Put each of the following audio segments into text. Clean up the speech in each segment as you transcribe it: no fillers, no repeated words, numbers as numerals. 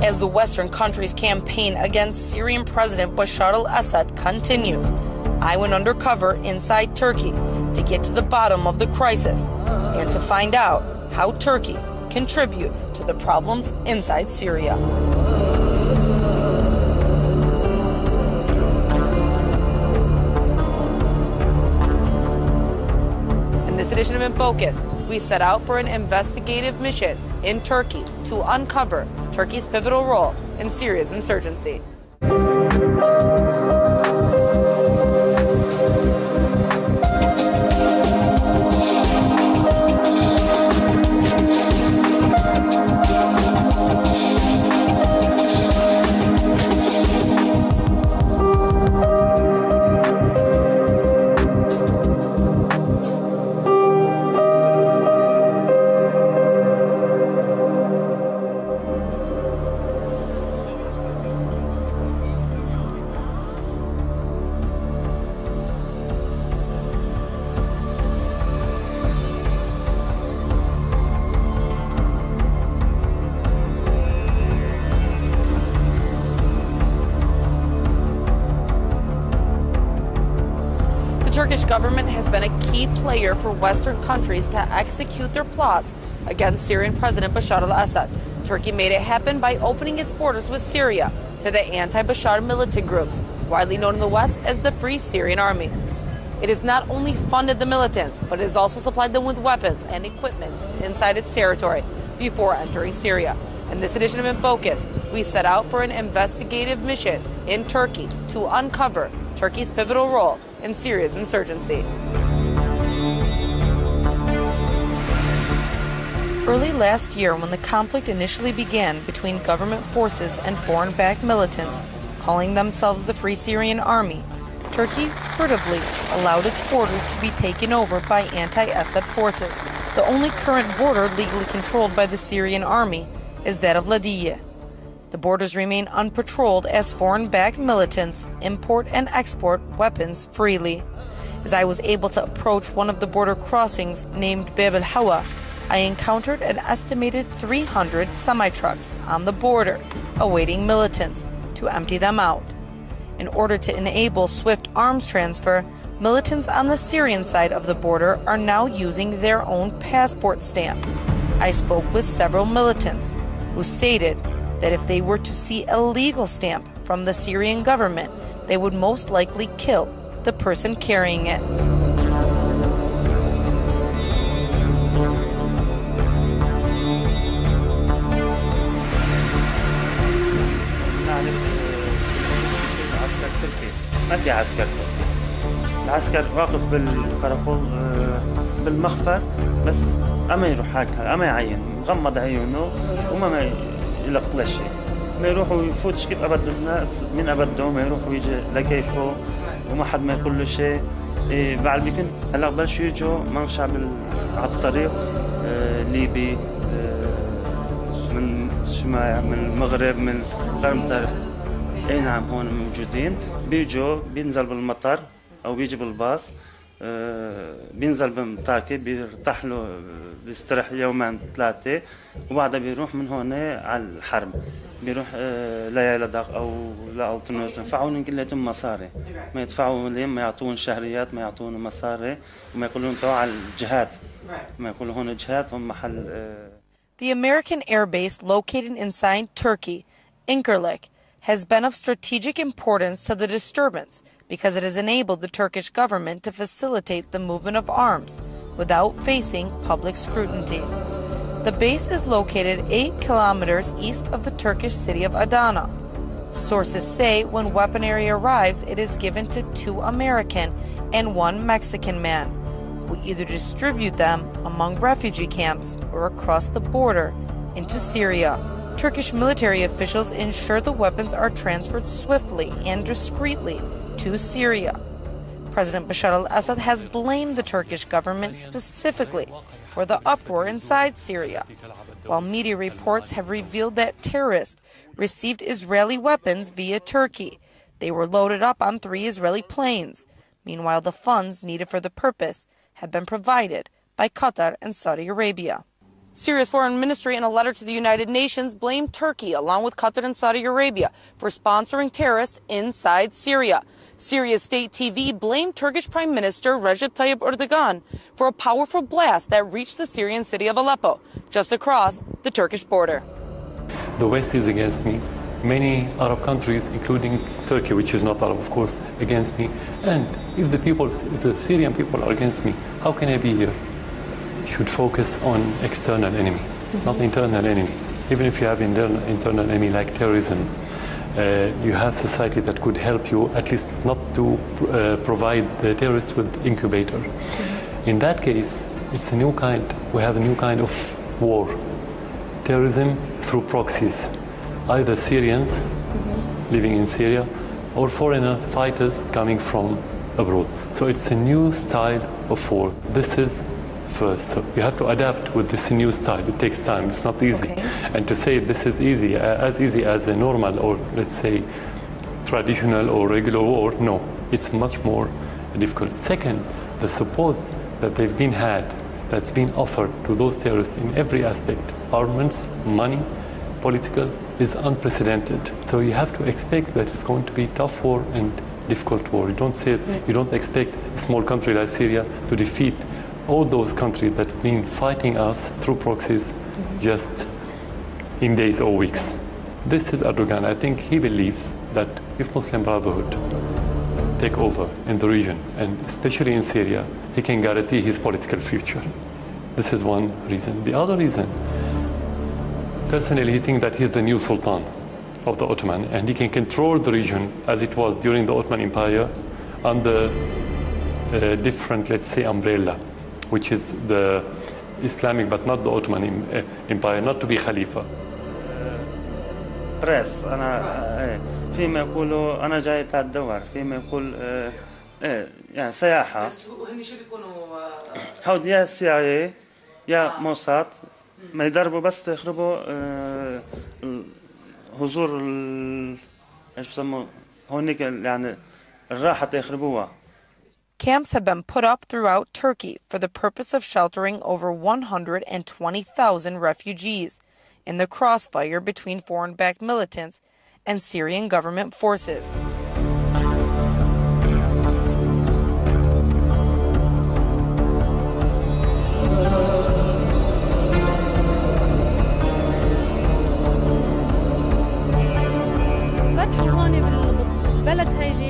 As the Western countries' campaign against Syrian President Bashar al-Assad continues, I went undercover inside Turkey to get to the bottom of the crisis and to find out how Turkey contributes to the problems inside Syria. In this edition of In Focus, we set out for an investigative mission in Turkey to uncover Turkey's pivotal role in Syria's insurgency. The Turkish government has been a key player for Western countries to execute their plots against Syrian President Bashar al-Assad. Turkey made it happen by opening its borders with Syria to the anti-Bashar militant groups, widely known in the West as the Free Syrian Army. It has not only funded the militants, but it has also supplied them with weapons and equipment inside its territory before entering Syria. In this edition of In Focus, we set out for an investigative mission in Turkey to uncover Turkey's pivotal role in Syria's insurgency. Early last year, when the conflict initially began between government forces and foreign-backed militants calling themselves the Free Syrian Army, Turkey furtively allowed its borders to be taken over by anti-Assad forces. The only current border legally controlled by the Syrian army is that of Ladia. The borders remain unpatrolled as foreign-backed militants import and export weapons freely. As I was able to approach one of the border crossings named Bab al-Hawa, I encountered an estimated 300 semi-trucks on the border awaiting militants to empty them out. In order to enable swift arms transfer, militants on the Syrian side of the border are now using their own passport stamp. I spoke with several militants who stated that if they were to see a legal stamp from the Syrian government, they would most likely kill the person carrying it. ما في عسكر تركي. العسكر واقف بالكراكول بالمخفر بس اما يروح هكذا اما يعين مغمض عيونه وما يلق له شيء ما يروح ويفوتش كيف ابد الناس من ابده ما يروح ويجي لكيفه وما حد ما يقول له شيء بعد بيكون هلا بلشوا يجوا منشع على الطريق ليبي من شمال من المغرب من غرب تعرف اي نعم هون موجودين بيجوا بينزل بالمطار او بيجي بالباص بينزل بمطاكي بيرتاح له بيستريح يومين ثلاثه وبعدها بيروح من هون على الحرب بيروح ليلدق او لالتنوز يدفعون كلهم مصاري ما يدفعوا لين ما يعطون شهريات ما يعطون مصاري وما يقولون تبع على الجهات ما يقولوا هون جهات هم محل. The American air base located inside Turkey, Incirlik, has been of strategic importance to the disturbance because it has enabled the Turkish government to facilitate the movement of arms without facing public scrutiny. The base is located 8 kilometers east of the Turkish city of Adana. Sources say when weaponry arrives, it is given to 2 American and 1 Mexican man, who either distribute them among refugee camps or across the border into Syria. Turkish military officials ensure the weapons are transferred swiftly and discreetly to Syria. President Bashar al-Assad has blamed the Turkish government specifically for the uproar inside Syria, while media reports have revealed that terrorists received Israeli weapons via Turkey. They were loaded up on 3 Israeli planes. Meanwhile, the funds needed for the purpose have been provided by Qatar and Saudi Arabia. Syria's foreign ministry, in a letter to the United Nations, blamed Turkey, along with Qatar and Saudi Arabia, for sponsoring terrorists inside Syria. Syria's state TV blamed Turkish Prime Minister Recep Tayyip Erdogan for a powerful blast that reached the Syrian city of Aleppo, just across the Turkish border. The West is against me. Many Arab countries, including Turkey, which is not Arab, of course, against me. And if the Syrian people are against me, how can I be here? Should focus on external enemy, not internal enemy. Even if you have internal enemy like terrorism, you have society that could help you, at least not to provide the terrorists with incubator. In that case, it's a new kind. We have a new kind of war. Terrorism through proxies, either Syrians living in Syria or foreigner fighters coming from abroad. So it's a new style of war. This is first. So you have to adapt with this new style. It takes time. It's not easy. Okay. And to say this is easy as a normal or, let's say, traditional or regular war, no. It's much more difficult. Second, the support that they've been had, that's been offered to those terrorists in every aspect, armaments, money, political, is unprecedented. So you have to expect that it's going to be tough war and difficult war. You don't expect a small country like Syria to defeat all those countries that have been fighting us through proxies just in days or weeks. This is Erdogan. I think he believes that if Muslim Brotherhood take over in the region, and especially in Syria, he can guarantee his political future. This is one reason. The other reason, personally, he thinks that he's the new Sultan of the Ottoman, and he can control the region as it was during the Ottoman Empire under a different, let's say, umbrella, which is the Islamic but not the Ottoman Empire, not to be Khalifa. بريس أنا فيما يقولوا أنا جاي أتدور فيما يقول يعني سياحة. بس هن شو بيكونوا هود يا CIA يا موساد ما يدربوا بس يخربوا حضور ايش بسموه هونيك يعني الراحة يخربوها. Camps have been put up throughout Turkey for the purpose of sheltering over 120,000 refugees in the crossfire between foreign-backed militants and Syrian government forces.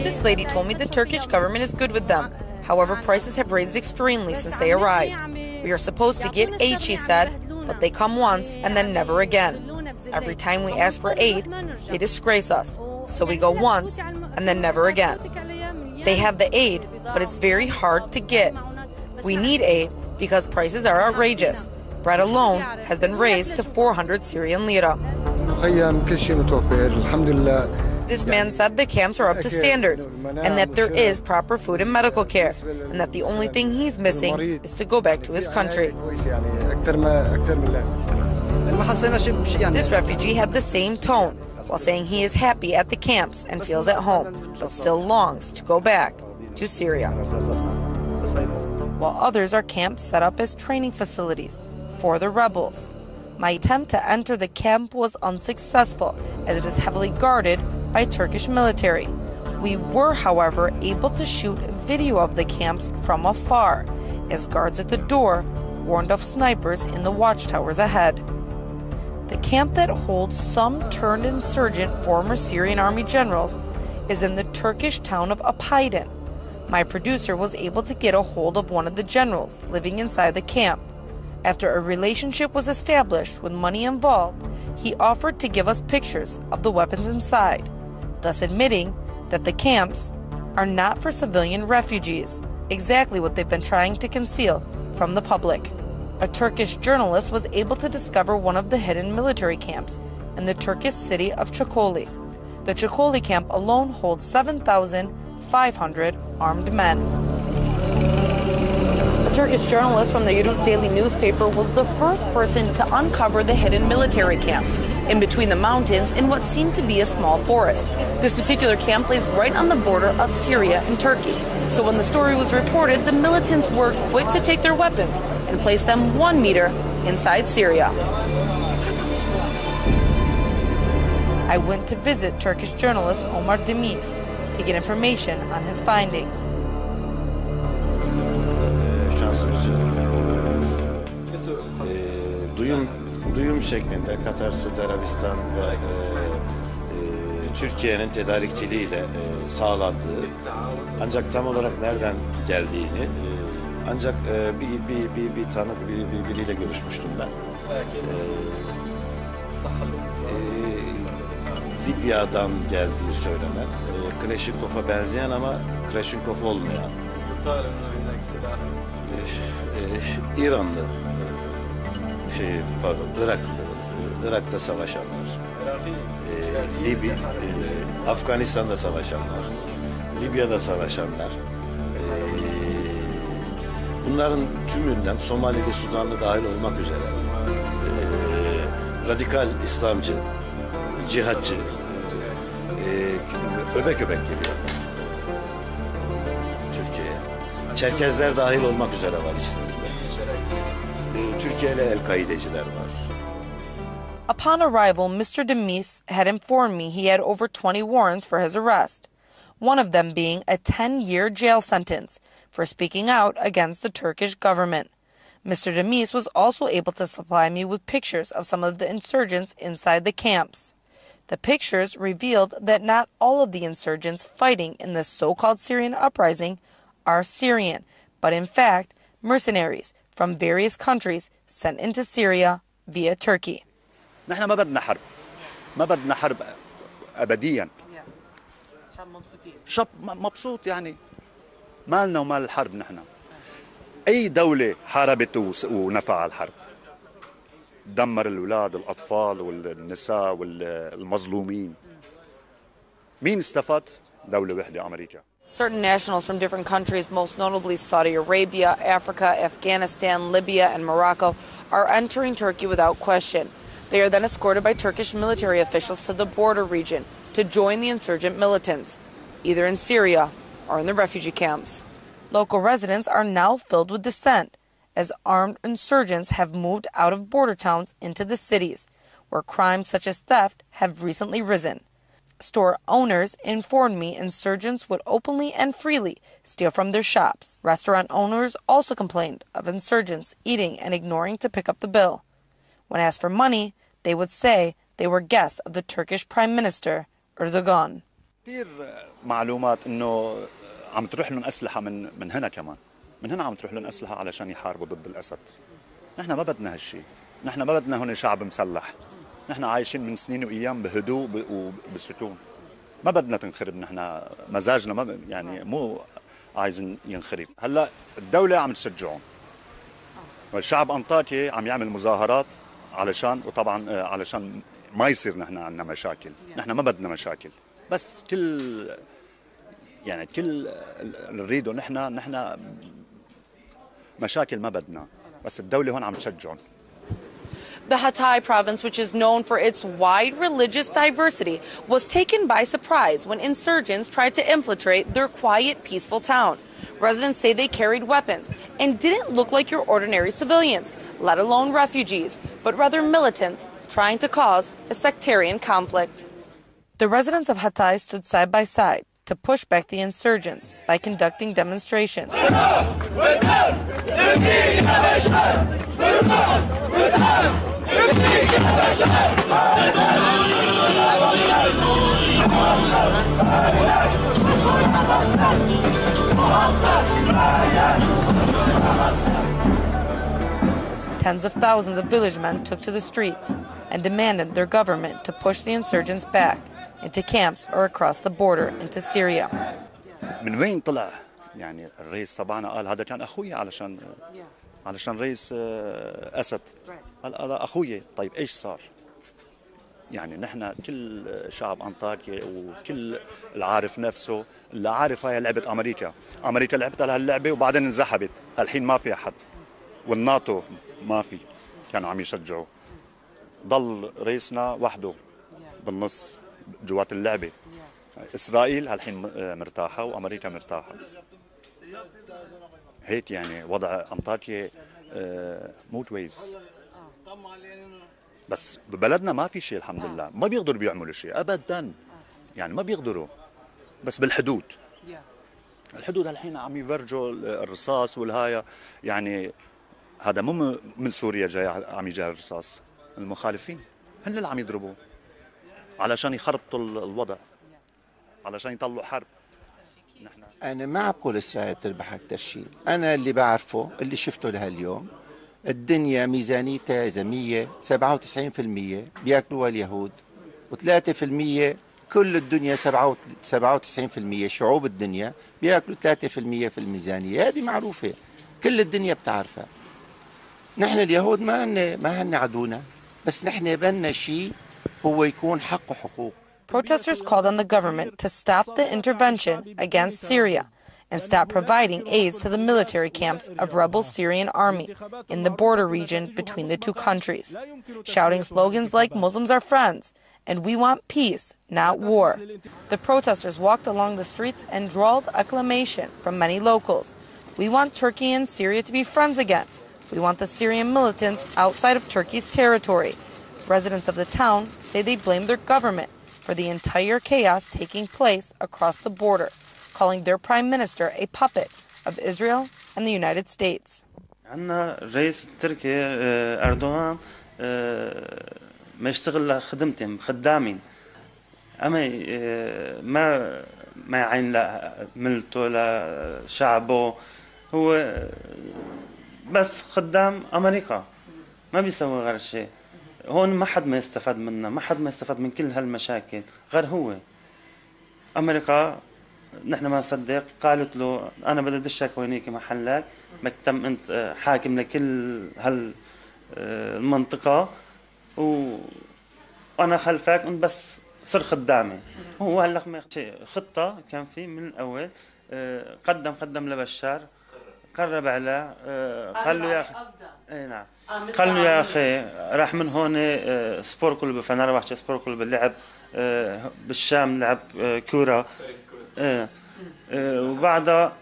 This lady told me the Turkish government is good with them. However, prices have raised extremely since they arrived. We are supposed to get aid, she said, but they come once and then never again. Every time we ask for aid, they disgrace us. So we go once and then never again. They have the aid, but it's very hard to get. We need aid because prices are outrageous. Bread alone has been raised to 400 Syrian lira. This man said the camps are up to standards and that there is proper food and medical care, and that the only thing he's missing is to go back to his country. This refugee had the same tone while saying he is happy at the camps and feels at home, but still longs to go back to Syria. While others are camps set up as training facilities for the rebels. My attempt to enter the camp was unsuccessful, as it is heavily guarded by Turkish military. We were, however, able to shoot video of the camps from afar, as guards at the door warned of snipers in the watchtowers ahead. The camp that holds some turned insurgent former Syrian army generals is in the Turkish town of Apaydin. My producer was able to get a hold of one of the generals living inside the camp. After a relationship was established with money involved, he offered to give us pictures of the weapons inside, thus admitting that the camps are not for civilian refugees, exactly what they've been trying to conceal from the public. A Turkish journalist was able to discover one of the hidden military camps in the Turkish city of Çakoli. The Çakoli camp alone holds 7,500 armed men. A Turkish journalist from the Yuruk daily newspaper was the first person to uncover the hidden military camps in between the mountains in what seemed to be a small forest. This particular camp lays right on the border of Syria and Turkey. So when the story was reported, the militants were quick to take their weapons and place them 1 meter inside Syria. I went to visit Turkish journalist Omar Demis to get information on his findings. Duyum şeklinde Katar, Suudi Arabistan ve Türkiye'nin tedarikçiliğiyle sağlandığı, ancak tam olarak nereden geldiğini ancak bir tanık biriyle görüşmüştüm ben. Libya'dan geldiği söylenen, Krashenkov'a benzeyen ama Krashenkov olmayan, İranlı, Irak'ta savaşanlar, Libya, Afganistan'da savaşanlar, Libya'da savaşanlar, bunların tümünden Somali'de, Sudan'da dahil olmak üzere radikal İslamcı, cihatçı, öbek geliyor Türkiye'ye. Çerkezler dahil olmak üzere var içlerinde. Türkiye'yle El-Kaideciler var. Upon arrival, Mr. Demis had informed me he had over 20 warrants for his arrest, one of them being a 10-year jail sentence for speaking out against the Turkish government. Mr. Demis was also able to supply me with pictures of some of the insurgents inside the camps. The pictures revealed that not all of the insurgents fighting in this so-called Syrian uprising are Syrian, but in fact, mercenaries from various countries sent into Syria via Turkey. نحن ما بدنا حرب أبديا. شاب مبسوط يعني مالنا ومال الحرب. نحن أي دولة حاربت ونفع الحرب، دمر الأولاد الأطفال والنساء والمظلومين، مين استفاد؟ دولة وحدة أمريكا. Certain nationals from different countries, most notably Saudi Arabia, Africa, Afghanistan, Libya, and Morocco, are entering Turkey without question. They are then escorted by Turkish military officials to the border region to join the insurgent militants, either in Syria or in the refugee camps. Local residents are now filled with dissent, as armed insurgents have moved out of border towns into the cities, where crimes such as theft have recently risen. Store owners informed me insurgents would openly and freely steal from their shops. Restaurant owners also complained of insurgents eating and ignoring to pick up the bill. When asked for money, they would say they were guests of the Turkish Prime Minister, Erdogan. كثير معلومات إنه عم تروح لهم أسلحة من هنا كمان، من هنا عم تروح لهم أسلحة علشان يحاربوا ضد الأسد. نحن ما بدنا هالشيء، نحن ما بدنا هون شعب مسلح، نحن عايشين من سنين وأيام بهدوء وبسكون. ما بدنا تنخرب، نحن مزاجنا ما يعني مو عايزين ينخرب. هلا الدولة عم تشجعهم، والشعب أنطاكيا عم يعمل مظاهرات علشان، وطبعا علشان ما يصير نحن عندنا مشاكل. نحن ما بدنا مشاكل، بس كل اللي نريده نحن مشاكل ما بدنا، بس الدولة هون عم تشجعهم. The Hatay province, which is known for its wide religious diversity, was taken by surprise when insurgents tried to infiltrate their quiet, peaceful town. Residents say they carried weapons and didn't look like your ordinary civilians, let alone refugees, but rather militants trying to cause a sectarian conflict. The residents of Hatay stood side by side to push back the insurgents by conducting demonstrations. Tens of thousands of village men took to the streets and demanded their government to push the insurgents back into camps or across the border into Syria. من وين طلع؟ يعني الرئيس تبعنا قال هذا كان أخوي علشان رئيس أسد. قال هذا أخوي. طيب إيش صار؟ يعني نحن كل شعب أنطاكيا وكل العارف نفسه اللي عارف هاي لعبة أمريكا لعبت على هاللعبة وبعدين انسحبت. الحين ما في أحد، والناتو ما في، كانوا عم يشجعوا. ضل رئيسنا وحده بالنص جوات اللعبة. إسرائيل هالحين مرتاحة وأمريكا مرتاحة. هيك يعني وضع أنطاكيا مو كويس. بس ببلدنا ما في شيء الحمد لله، ما بيقدروا بيعملوا شيء ابدا، يعني ما بيقدروا، بس بالحدود. الحدود الحين عم يفرجوا الرصاص والهاية، يعني هذا مو من سوريا جاي عم يجي الرصاص، المخالفين هن اللي عم يضربوا علشان يخربطوا الوضع، علشان يطلعوا حرب. أنا ما بقول إسرائيل تربح أكثر شيء، أنا اللي بعرفه اللي شفته لهاليوم، الدنيا ميزانيتها إذا 100 97% بياكلوها اليهود، و3% كل الدنيا 97% شعوب الدنيا بياكلوا 3% في الميزانية، هذه معروفة كل الدنيا بتعرفها. نحن اليهود ما هن عدونا، بس نحن بدنا شيء هو يكون حقه حقوق. Protesters called on the government to stop the intervention against Syria and stop providing aids to the military camps of rebel Syrian army in the border region between the two countries, shouting slogans like "Muslims are friends" and "We want peace, not war." The protesters walked along the streets and drawled acclamation from many locals. "We want Turkey and Syria to be friends again. We want the Syrian militants outside of Turkey's territory." Residents of the town say they blame their government for the entire chaos taking place across the border, calling their prime minister a puppet of Israel and the United States. عندنا الرئيس التركي أردوغان ما يشتغل خدمتين خدامين، أما ما يعين لملته لشعبه، هو بس خدام أمريكا، ما بيسوي غير شيء. هون ما حد ما يستفاد منا، ما حد ما يستفاد من كل هالمشاكل غير هو. أمريكا نحن ما صدق قالت له أنا بدي أدشك وينيك محلك، بدك تم أنت حاكم لكل هالمنطقة وأنا خلفك أنت بس صر خدامي. هو هلا خطة كان في من الأول، قدم لبشار، قرب عليه، قال له يا أخي اي نعم، قال له يا اخي راح من هون سبور كله بفنربحچه، سبور كله باللعب بالشام لعب كوره، وبعدها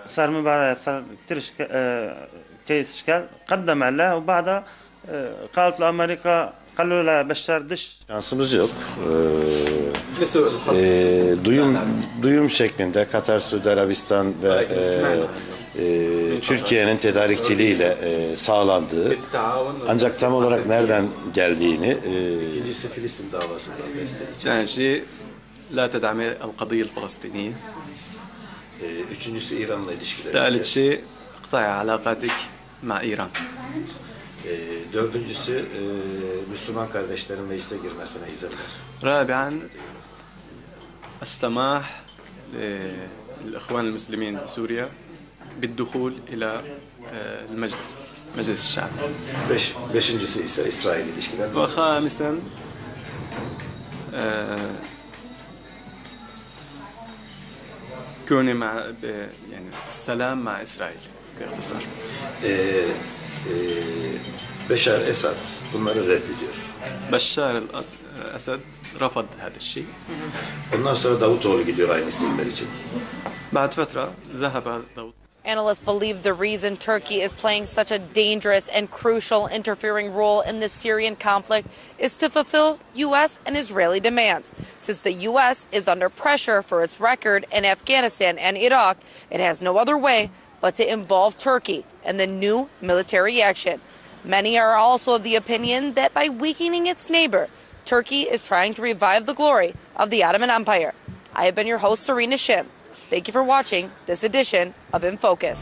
صار مباراة، صار كثير كيس اشكال، قدم عليه وبعدها قالت له امريكا، قال له لبشار دش. Şansımız yok. Duyum şeklinde Katar, Suudi Arabistan ve Türkiye'nin tedarikçiliğiyle sağlandığı, ancak tam olarak nereden geldiğini ikincisi Filistin davasından ثاني شيء لا تدعم القضية الفلسطينية. üçüncüsü İran'la ilişkileri. ثالث شيء اقطع علاقاتك مع إيران. Dördüncüsü Müslüman kardeşlerin meclise girmesine izin ver. رابعا السماح للإخوان المسلمين بسوريا بالدخول إلى مجلس الشعب. Beşincisi ise İsrail ilişkileri. وخامسا كوني مع يعني السلام مع إسرائيل باختصار. Beşar Esad bunları reddediyor. بشار الأسد رفض هذا الشيء. Ondan sonra Davutoğlu gidiyor aynı istekler için. بعد فترة ذهب داوود. Analysts believe the reason Turkey is playing such a dangerous and crucial interfering role in the Syrian conflict is to fulfill U.S. and Israeli demands. Since the U.S. is under pressure for its record in Afghanistan and Iraq, it has no other way but to involve Turkey in the new military action. Many are also of the opinion that by weakening its neighbor, Turkey is trying to revive the glory of the Ottoman Empire. I have been your host, Serena Shim. Thank you for watching this edition of In Focus.